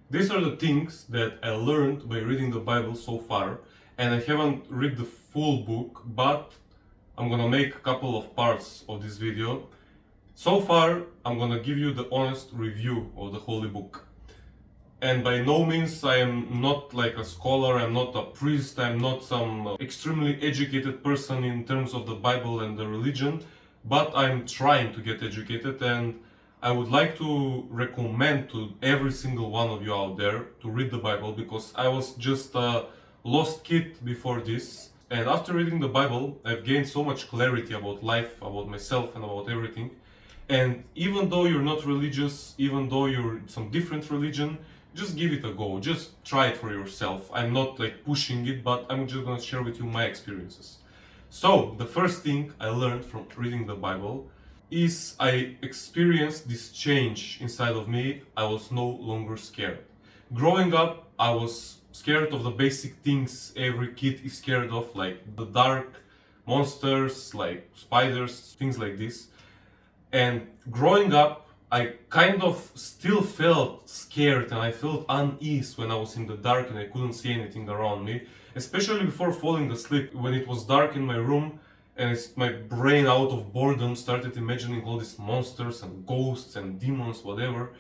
These are the things that I learned by reading the Bible so far, and I haven't read the full book, but I'm gonna make a couple of parts of this video. So far, I'm gonna give you the honest review of the Holy Book. And by no means I am not like a scholar, I'm not a priest, I'm not some extremely educated person in terms of the Bible and the religion, but I'm trying to get educated, and I would like to recommend to every single one of you out there to read the Bible, because I was just a lost kid before this. And after reading the Bible, I've gained so much clarity about life, about myself, and about everything. And even though you're not religious, even though you're some different religion, just give it a go. Just try it for yourself. I'm not like pushing it, but I'm just gonna share with you my experiences. So, the first thing I learned from reading the Bible is I experienced this change inside of me. I was no longer scared. Growing up, I was scared of the basic things every kid is scared of, like the dark, monsters, like spiders, things like this. And growing up, I kind of still felt scared and I felt unease when I was in the dark and I couldn't see anything around me, especially before falling asleep. When it was dark in my room and my brain, out of boredom, started imagining all these monsters and ghosts and demons, whatever.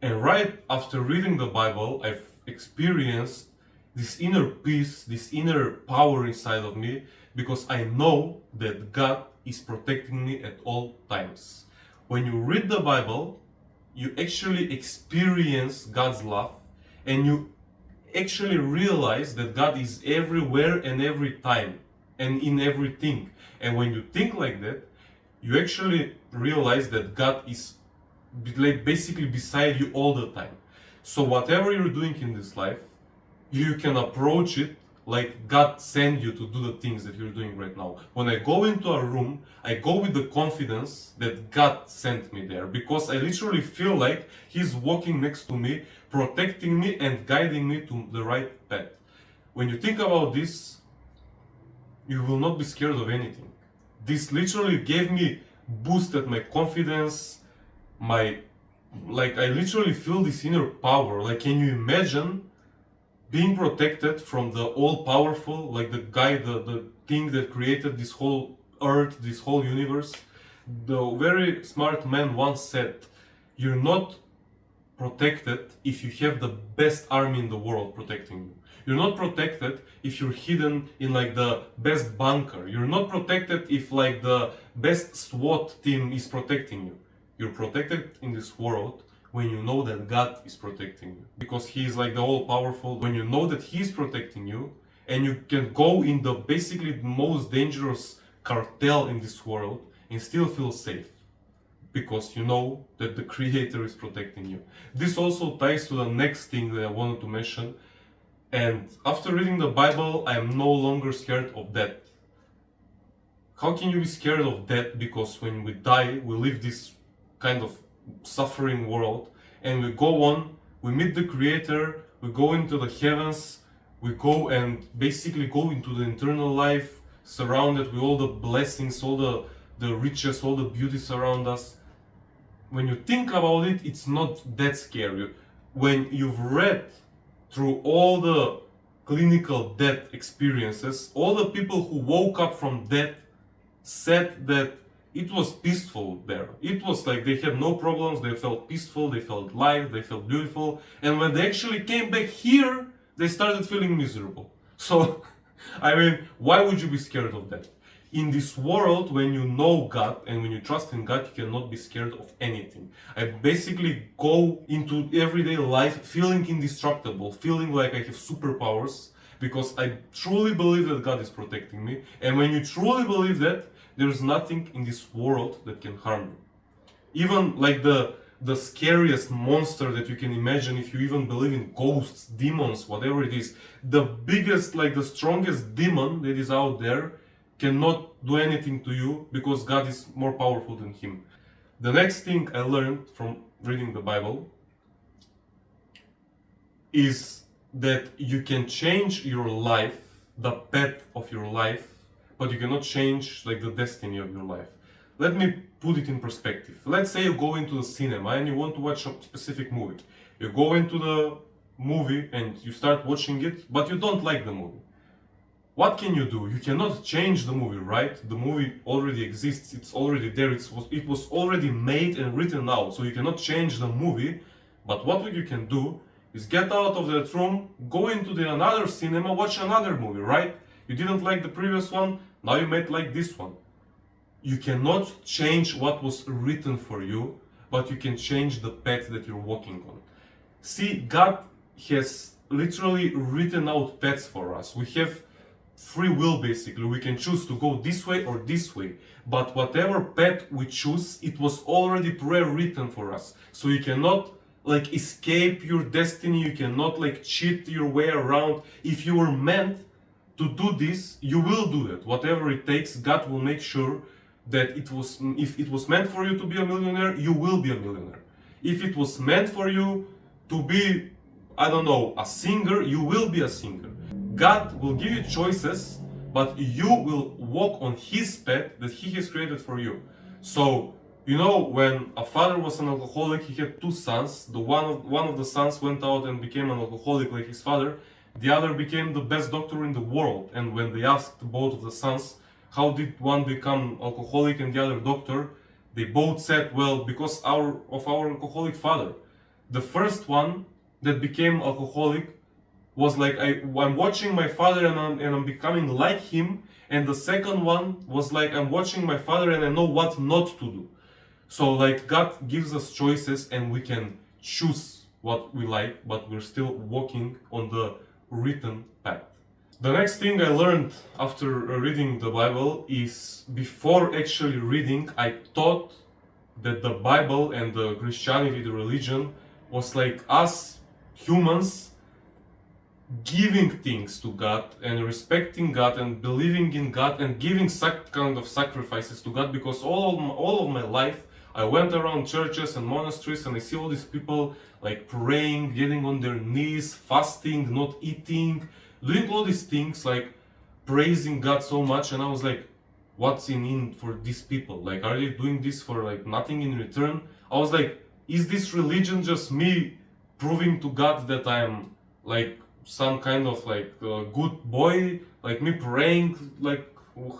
And right after reading the Bible, I've experienced this inner peace, this inner power inside of me, because I know that God is protecting me at all times. When you read the Bible, you actually experience God's love, and you actually realize that God is everywhere and every time and in everything. And when you think like that, you actually realize that God is basically beside you all the time. So whatever you're doing in this life, you can approach it like God sent you to do the things that you're doing right now. When I go into a room, I go with the confidence that God sent me there, because I literally feel like He's walking next to me, protecting me and guiding me to the right path. When you think about this, you will not be scared of anything. This literally gave me boosted my confidence, I literally feel this inner power. Like, can you imagine being protected from the all-powerful, like the guy, the thing that created this whole earth, this whole universe? The very smart man once said, you're not protected if you have the best army in the world protecting you. You're not protected if you're hidden in like the best bunker. You're not protected if like the best SWAT team is protecting you. You're protected in this world when you know that God is protecting you, because He is like the all-powerful. When you know that He's protecting you, and you can go in the basically the most dangerous cartel in this world and still feel safe, because you know that the Creator is protecting you. This also ties to the next thing that I wanted to mention. And after reading the Bible, I am no longer scared of death. How can you be scared of death? Because when we die, we live this kind of suffering world, and we go on, we meet the Creator, we go into the heavens, we go and basically go into the eternal life, surrounded with all the blessings, all the riches, all the beauties around us. When you think about it, it's not that scary. When you've read through all the clinical death experiences, all the people who woke up from death said that it was peaceful there. It was like they had no problems, they felt peaceful, they felt light, they felt beautiful. And when they actually came back here, they started feeling miserable. So, I mean, why would you be scared of that? In this world, when you know God and when you trust in God, you cannot be scared of anything. I basically go into everyday life feeling indestructible, feeling like I have superpowers, because I truly believe that God is protecting me. And when you truly believe that, there's nothing in this world that can harm you. Even like the scariest monster that you can imagine, if you even believe in ghosts, demons, whatever it is, the biggest, like the strongest demon that is out there cannot do anything to you, because God is more powerful than him. The next thing I learned from reading the Bible is that you can change your life, the path of your life, but you cannot change like the destiny of your life. Let me put it in perspective. Let's say you go into the cinema and you want to watch a specific movie. You go into the movie and you start watching it, but you don't like the movie. What can you do? You cannot change the movie, right? The movie already exists, it's already there, it was already made and written out, so you cannot change the movie. But what you can do is get out of that room, go into another cinema, watch another movie, right? You didn't like the previous one, now you might like this one. You cannot change what was written for you, but you can change the path that you're walking on. See, God has literally written out paths for us. We have free will basically. We can choose to go this way or this way. But whatever path we choose, it was already pre-written for us. So you cannot like escape your destiny, you cannot like cheat your way around. If you were meant to do this, you will do it. Whatever it takes, God will make sure that if it was meant for you to be a millionaire, you will be a millionaire. If it was meant for you to be, I don't know, a singer, you will be a singer. God will give you choices, but you will walk on His path that He has created for you. So, you know, when a father was an alcoholic, he had two sons. One of the sons went out and became an alcoholic like his father. The other became the best doctor in the world. And when they asked both of the sons, how did one become alcoholic and the other doctor? They both said, well, because of our alcoholic father. The first one that became alcoholic was like, I'm watching my father and I'm becoming like him. And the second one was like, I'm watching my father and I know what not to do. So like God gives us choices and we can choose what we like, but we're still walking on the written path. The next thing I learned after reading the Bible is, before actually reading, I thought that the Bible and the Christianity, the religion, was like us humans giving things to God and respecting God and believing in God and giving kind of sacrifices to God, because all of my life I went around churches and monasteries and I see all these people like praying, getting on their knees, fasting, not eating, doing all these things, like praising God so much. And I was like, what's in for these people? Like, are they doing this for like nothing in return? I was like, is this religion just me proving to God that I'm like some kind of like good boy, like me praying like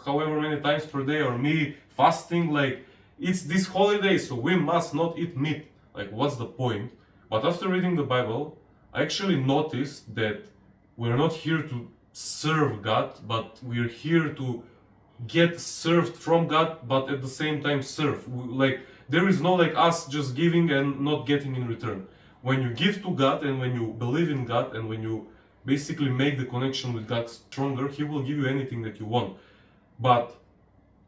however many times per day, or me fasting, like it's this holiday so we must not eat meat, like what's the point? But after reading the Bible, I actually noticed that we're not here to serve God, but we're here to get served from God, but at the same time serve. Like there is no like us just giving and not getting in return. When you give to God and when you believe in God and when you basically make the connection with God stronger, He will give you anything that you want. But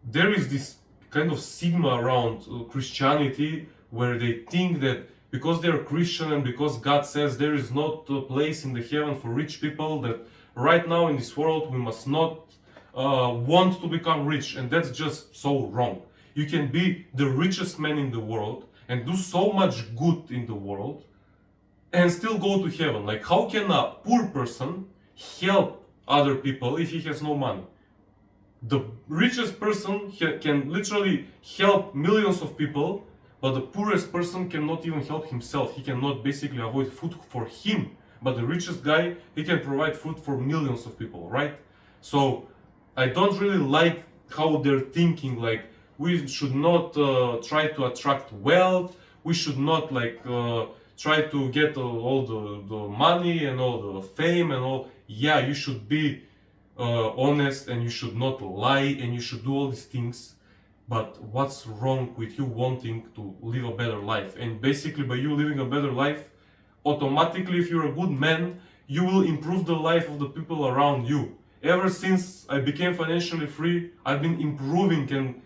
there is this kind of stigma around Christianity where they think that because they're Christian and because God says there is not a place in the heaven for rich people, that right now in this world we must not want to become rich. And that's just so wrong. You can be the richest man in the world and do so much good in the world and still go to heaven. Like, how can a poor person help other people if he has no money? The richest person can literally help millions of people, but the poorest person cannot even help himself. He cannot basically avoid food for him. But the richest guy, he can provide food for millions of people, right? So I don't really like how they're thinking, like we should not try to attract wealth, we should not like try to get all the money and all the fame and all. Yeah, you should be honest and you should not lie and you should do all these things. But what's wrong with you wanting to live a better life? And basically by you living a better life, automatically if you're a good man, you will improve the life of the people around you. Ever since I became financially free, I've been improving and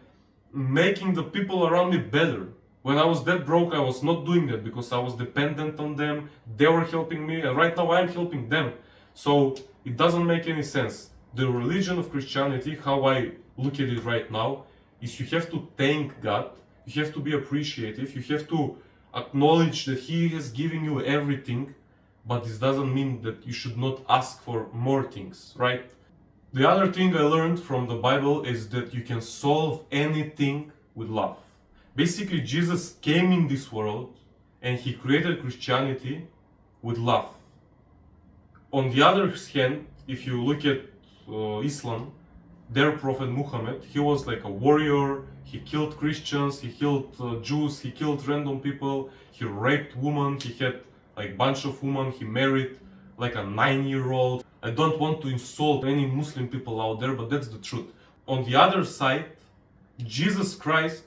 making the people around me better. When I was that broke, I was not doing that because I was dependent on them. They were helping me, and right now I'm helping them. So it doesn't make any sense. The religion of Christianity, how I look at it right now, is you have to thank God, you have to be appreciative, you have to acknowledge that He has given you everything, but this doesn't mean that you should not ask for more things, right? The other thing I learned from the Bible is that you can solve anything with love. Basically, Jesus came in this world and He created Christianity with love. On the other hand, if you look at Islam, their prophet Muhammad, he was like a warrior. He killed Christians, he killed Jews, he killed random people, he raped women, he had like bunch of women, he married like a 9-year-old. I don't want to insult any Muslim people out there, but that's the truth. On the other side, Jesus Christ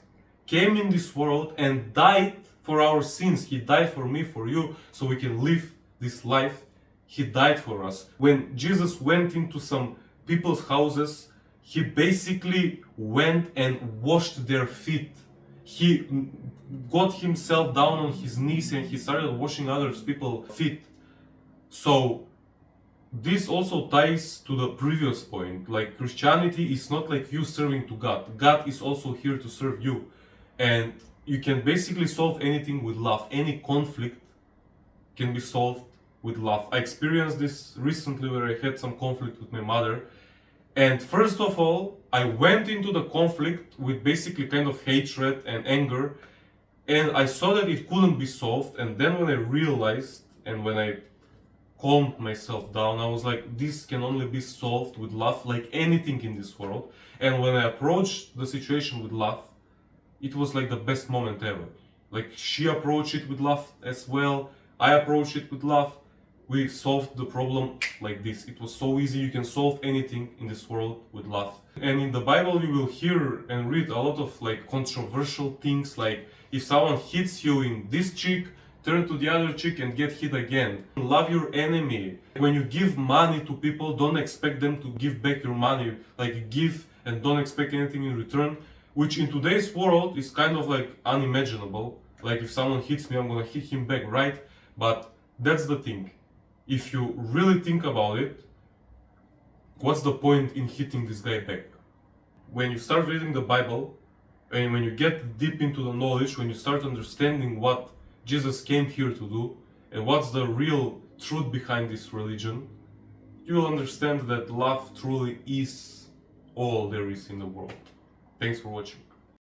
came in this world and died for our sins. He died for me, for you, so we can live this life. He died for us. When Jesus went into some people's houses, he basically went and washed their feet. He got himself down on his knees and he started washing other people's feet. So this also ties to the previous point. Like, Christianity is not like you serving to God. God is also here to serve you. And you can basically solve anything with love. Any conflict can be solved with love. I experienced this recently where I had some conflict with my mother. And first of all, I went into the conflict with basically kind of hatred and anger. And I saw that it couldn't be solved. And then when I realized and when I calmed myself down, I was like, this can only be solved with love, like anything in this world. And when I approached the situation with love, it was like the best moment ever. Like, she approached it with love as well. I approached it with love. We solved the problem like this. It was so easy. You can solve anything in this world with love. And in the Bible, you will hear and read a lot of like controversial things, like if someone hits you in this cheek, turn to the other cheek and get hit again. Love your enemy. When you give money to people, don't expect them to give back your money. Like, give and don't expect anything in return, which in today's world is kind of like unimaginable. Like, if someone hits me, I'm gonna hit him back, right? But that's the thing. If you really think about it, what's the point in hitting this guy back? When you start reading the Bible, and when you get deep into the knowledge, when you start understanding what Jesus came here to do, and what's the real truth behind this religion, you will understand that love truly is all there is in the world. Thanks for watching.